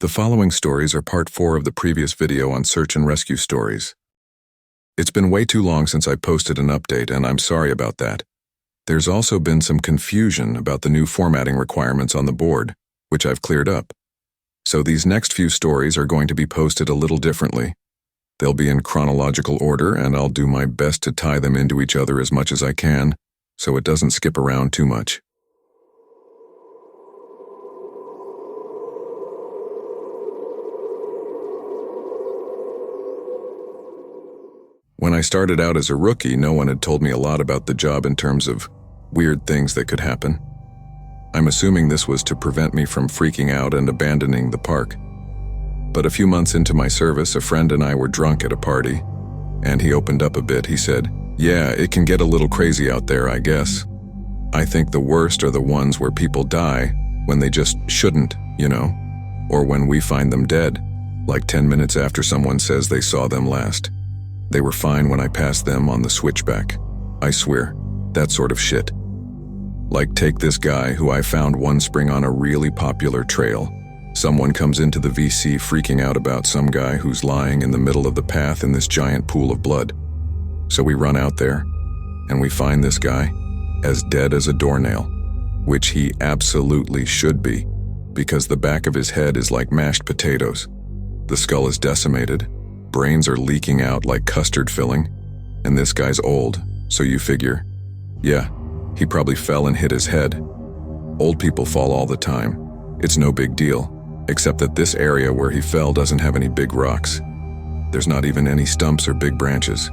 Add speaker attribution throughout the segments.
Speaker 1: The following stories are part 4 of the previous video on search and rescue stories. It's been way too long since I posted an update, and I'm sorry about that. There's also been some confusion about the new formatting requirements on the board, which I've cleared up. So these next few stories are going to be posted a little differently. They'll be in chronological order, and I'll do my best to tie them into each other as much as I can, so it doesn't skip around too much. When I started out as a rookie, no one had told me a lot about the job in terms of weird things that could happen. I'm assuming this was to prevent me from freaking out and abandoning the park. But a few months into my service, a friend and I were drunk at a party, and he opened up a bit. He said, "Yeah, it can get a little crazy out there, I guess. I think the worst are the ones where people die when they just shouldn't, or when we find them dead, like 10 minutes after someone says they saw them last. They were fine when I passed them on the switchback. I swear, that sort of shit. Like, take this guy who I found one spring on a really popular trail. Someone comes into the VC freaking out about some guy who's lying in the middle of the path in this giant pool of blood. So we run out there, and we find this guy as dead as a doornail, which he absolutely should be, because the back of his head is like mashed potatoes. The skull is decimated. Brains are leaking out like custard filling, and this guy's old, so you figure, yeah, he probably fell and hit his head. Old people fall all the time. It's no big deal, except that this area where he fell doesn't have any big rocks. There's not even any stumps or big branches.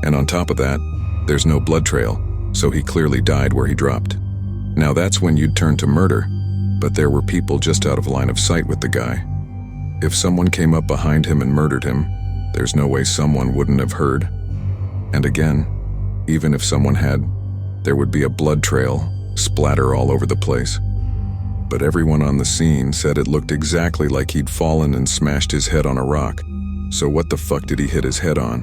Speaker 1: And on top of that, there's no blood trail, so he clearly died where he dropped. Now that's when you'd turn to murder, but there were people just out of line of sight with the guy. If someone came up behind him and murdered him, there's no way someone wouldn't have heard. And again, even if someone had, there would be a blood trail, splatter all over the place. But everyone on the scene said it looked exactly like he'd fallen and smashed his head on a rock. So what the fuck did he hit his head on?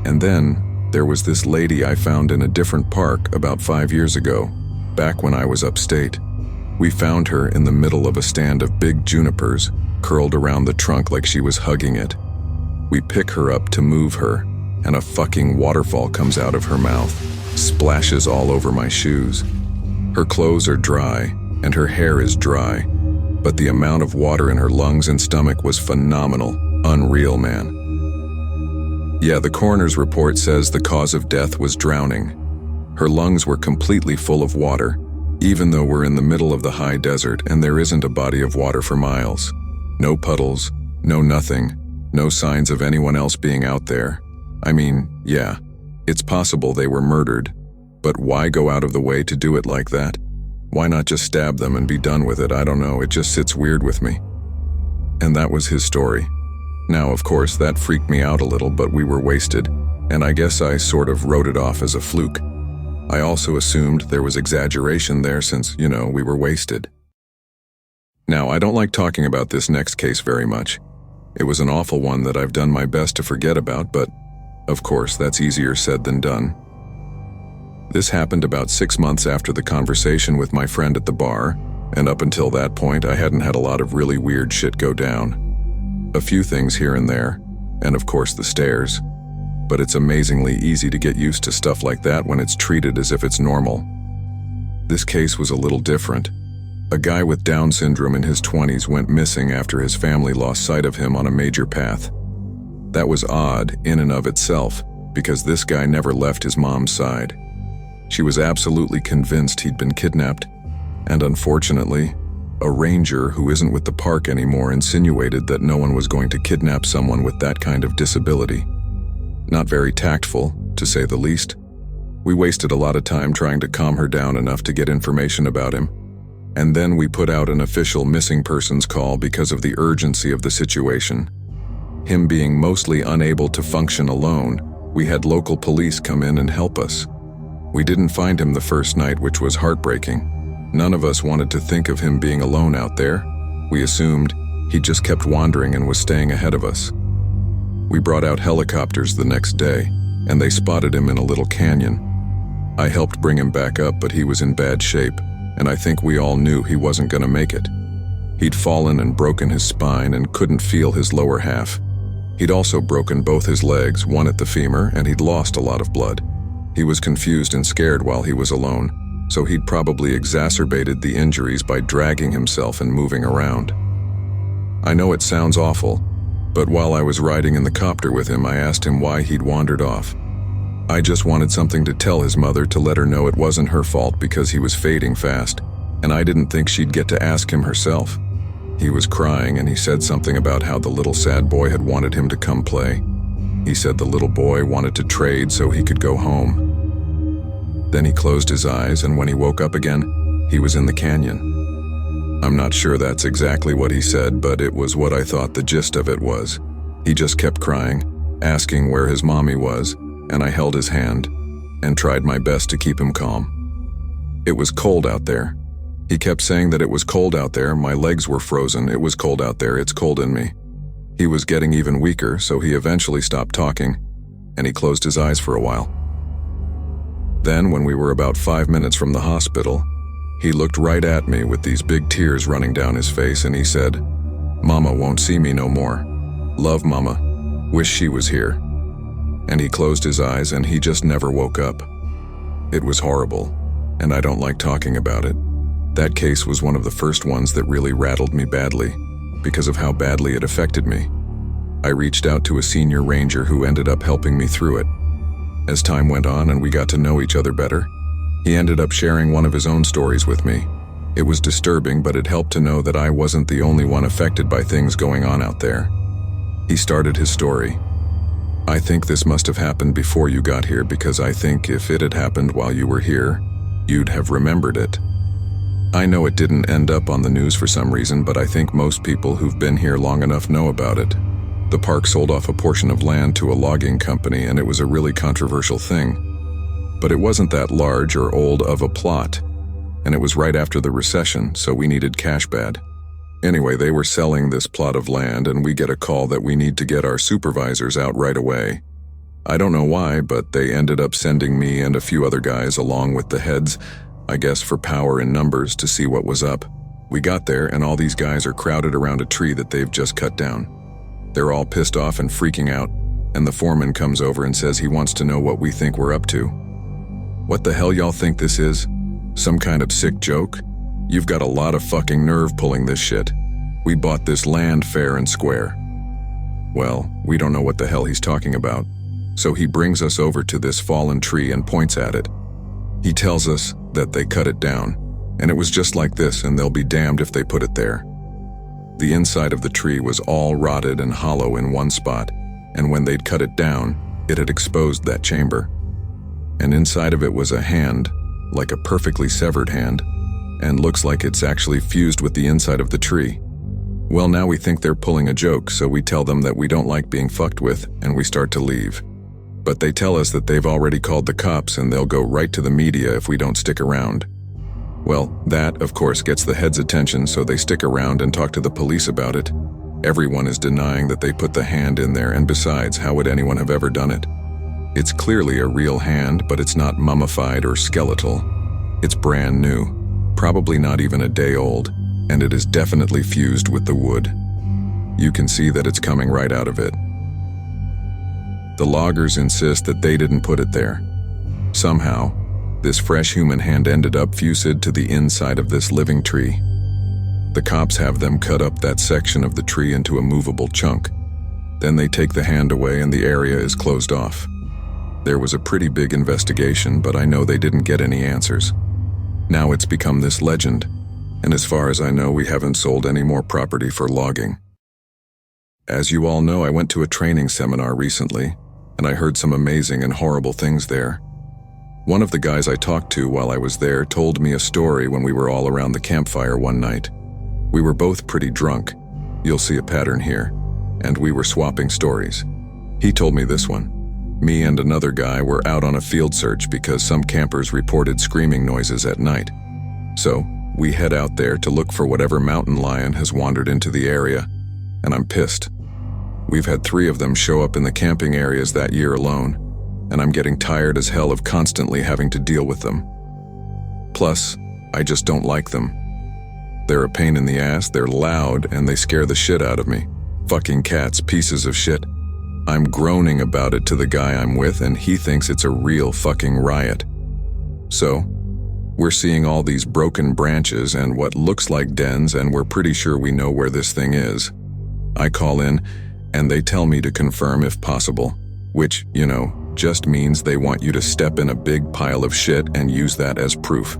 Speaker 1: And then, there was this lady I found in a different park about 5 years ago, back when I was upstate. We found her in the middle of a stand of big junipers, curled around the trunk like she was hugging it. We pick her up to move her, and a fucking waterfall comes out of her mouth, splashes all over my shoes. Her clothes are dry, and her hair is dry, but the amount of water in her lungs and stomach was phenomenal. Unreal, man. Yeah, the coroner's report says the cause of death was drowning. Her lungs were completely full of water, even though we're in the middle of the high desert and there isn't a body of water for miles. No puddles, no nothing. No signs of anyone else being out there. I mean, yeah, it's possible they were murdered, but why go out of the way to do it like that? Why not just stab them and be done with it? I don't know, it just sits weird with me. And that was his story. Now, of course, that freaked me out a little, but we were wasted, and I guess I sort of wrote it off as a fluke. I also assumed there was exaggeration there since, we were wasted. Now, I don't like talking about this next case very much. It was an awful one that I've done my best to forget about, but of course, that's easier said than done. This happened about 6 months after the conversation with my friend at the bar, and up until that point, I hadn't had a lot of really weird shit go down. A few things here and there, and of course the stairs, but it's amazingly easy to get used to stuff like that when it's treated as if it's normal. This case was a little different. A guy with Down syndrome in his 20s went missing after his family lost sight of him on a major path. That was odd in and of itself, because this guy never left his mom's side. She was absolutely convinced he'd been kidnapped, and unfortunately, a ranger who isn't with the park anymore insinuated that no one was going to kidnap someone with that kind of disability. Not very tactful, to say the least. We wasted a lot of time trying to calm her down enough to get information about him. And then we put out an official missing persons call because of the urgency of the situation. Him being mostly unable to function alone, we had local police come in and help us. We didn't find him the first night, which was heartbreaking. None of us wanted to think of him being alone out there. We assumed he just kept wandering and was staying ahead of us. We brought out helicopters the next day, and they spotted him in a little canyon. I helped bring him back up, but he was in bad shape, and I think we all knew he wasn't going to make it. He'd fallen and broken his spine and couldn't feel his lower half. He'd also broken both his legs, one at the femur, and he'd lost a lot of blood. He was confused and scared while he was alone, so he'd probably exacerbated the injuries by dragging himself and moving around. I know it sounds awful, but while I was riding in the copter with him, I asked him why he'd wandered off. I just wanted something to tell his mother to let her know it wasn't her fault because he was fading fast, and I didn't think she'd get to ask him herself. He was crying and he said something about how the little sad boy had wanted him to come play. He said the little boy wanted to trade so he could go home. Then he closed his eyes, and when he woke up again, he was in the canyon. I'm not sure that's exactly what he said, but it was what I thought the gist of it was. He just kept crying, asking where his mommy was, and I held his hand and tried my best to keep him calm. It was cold out there. He kept saying that it was cold out there, my legs were frozen, it was cold out there, it's cold in me. He was getting even weaker, so he eventually stopped talking, and he closed his eyes for a while. Then, when we were about 5 minutes from the hospital, he looked right at me with these big tears running down his face, and he said, "Mama won't see me no more. Love Mama. Wish she was here." And he closed his eyes and he just never woke up. It was horrible, and I don't like talking about it. That case was one of the first ones that really rattled me badly, because of how badly it affected me. I reached out to a senior ranger who ended up helping me through it. As time went on and we got to know each other better, he ended up sharing one of his own stories with me. It was disturbing, but it helped to know that I wasn't the only one affected by things going on out there. He started his story. "I think this must have happened before you got here, because I think if it had happened while you were here, you'd have remembered it. I know it didn't end up on the news for some reason, but I think most people who've been here long enough know about it. The park sold off a portion of land to a logging company, and it was a really controversial thing. But it wasn't that large or old of a plot, and it was right after the recession, so we needed cash bad. Anyway, they were selling this plot of land, and we get a call that we need to get our supervisors out right away. I don't know why, but they ended up sending me and a few other guys along with the heads, I guess for power in numbers, to see what was up. We got there, and all these guys are crowded around a tree that they've just cut down. They're all pissed off and freaking out, and the foreman comes over and says he wants to know what we think we're up to. What the hell y'all think this is? Some kind of sick joke? You've got a lot of fucking nerve pulling this shit. We bought this land fair and square." Well, we don't know what the hell he's talking about. So he brings us over to this fallen tree and points at it. He tells us that they cut it down, and it was just like this, and they'll be damned if they put it there. The inside of the tree was all rotted and hollow in one spot, and when they'd cut it down, it had exposed that chamber. And inside of it was a hand, like a perfectly severed hand, and looks like it's actually fused with the inside of the tree. Well, now we think they're pulling a joke, so we tell them that we don't like being fucked with, and we start to leave. But they tell us that they've already called the cops and they'll go right to the media if we don't stick around. Well, that, of course, gets the heads' attention, so they stick around and talk to the police about it. Everyone is denying that they put the hand in there, and besides, how would anyone have ever done it? It's clearly a real hand, but it's not mummified or skeletal. It's brand new, probably not even a day old, and it is definitely fused with the wood. You can see that it's coming right out of it. The loggers insist that they didn't put it there. Somehow, this fresh human hand ended up fused to the inside of this living tree. The cops have them cut up that section of the tree into a movable chunk. Then they take the hand away and the area is closed off. There was a pretty big investigation, but I know they didn't get any answers. Now it's become this legend, and as far as I know, we haven't sold any more property for logging. As you all know, I went to a training seminar recently, and I heard some amazing and horrible things there. One of the guys I talked to while I was there told me a story when we were all around the campfire one night. We were both pretty drunk, you'll see a pattern here, and we were swapping stories. He told me this one. Me and another guy were out on a field search because some campers reported screaming noises at night. So, we head out there to look for whatever mountain lion has wandered into the area, and I'm pissed. We've had 3 of them show up in the camping areas that year alone, and I'm getting tired as hell of constantly having to deal with them. Plus, I just don't like them. They're a pain in the ass, they're loud, and they scare the shit out of me. Fucking cats, pieces of shit. I'm groaning about it to the guy I'm with, and he thinks it's a real fucking riot. So, we're seeing all these broken branches and what looks like dens, and we're pretty sure we know where this thing is. I call in, and they tell me to confirm if possible, which, just means they want you to step in a big pile of shit and use that as proof.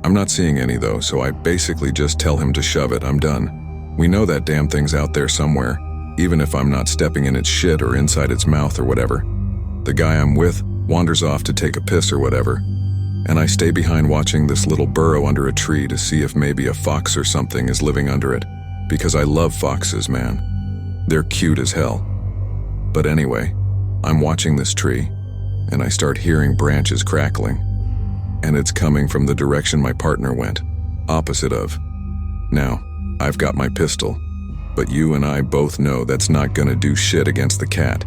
Speaker 1: I'm not seeing any though, so I basically just tell him to shove it. I'm done. We know that damn thing's out there somewhere, even if I'm not stepping in its shit or inside its mouth or whatever. The guy I'm with wanders off to take a piss or whatever, and I stay behind watching this little burrow under a tree to see if maybe a fox or something is living under it, because I love foxes, man. They're cute as hell. But anyway, I'm watching this tree, and I start hearing branches crackling, and it's coming from the direction my partner went, opposite of. Now, I've got my pistol, but you and I both know that's not gonna do shit against the cat.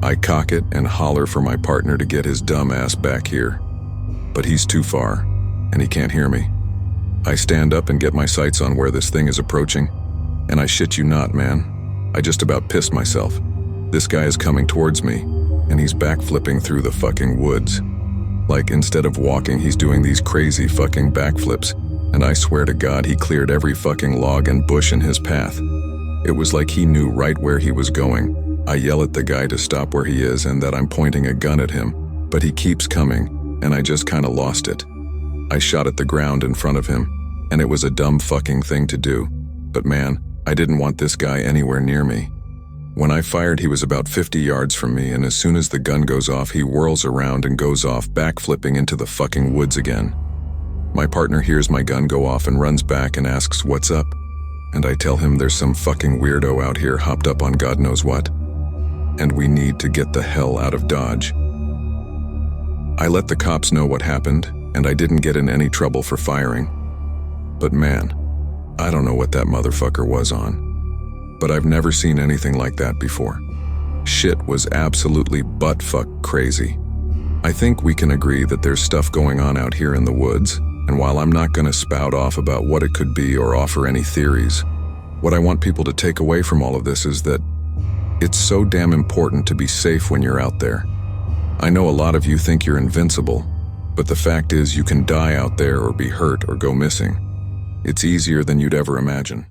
Speaker 1: I cock it and holler for my partner to get his dumb ass back here, but he's too far, and he can't hear me. I stand up and get my sights on where this thing is approaching, and I shit you not, man, I just about pissed myself. This guy is coming towards me, and he's backflipping through the fucking woods. Like, instead of walking, he's doing these crazy fucking backflips, and I swear to God he cleared every fucking log and bush in his path. It was like he knew right where he was going. I yell at the guy to stop where he is and that I'm pointing a gun at him, but he keeps coming, and I just kinda lost it. I shot at the ground in front of him, and it was a dumb fucking thing to do, but man, I didn't want this guy anywhere near me. When I fired, he was about 50 yards from me, and as soon as the gun goes off, he whirls around and goes off, backflipping into the fucking woods again. My partner hears my gun go off and runs back and asks what's up, and I tell him there's some fucking weirdo out here hopped up on God knows what, and we need to get the hell out of Dodge. I let the cops know what happened, and I didn't get in any trouble for firing. But man, I don't know what that motherfucker was on. But I've never seen anything like that before. Shit was absolutely butt-fuck crazy. I think we can agree that there's stuff going on out here in the woods, and while I'm not gonna spout off about what it could be or offer any theories, what I want people to take away from all of this is that it's so damn important to be safe when you're out there. I know a lot of you think you're invincible, but the fact is you can die out there or be hurt or go missing. It's easier than you'd ever imagine.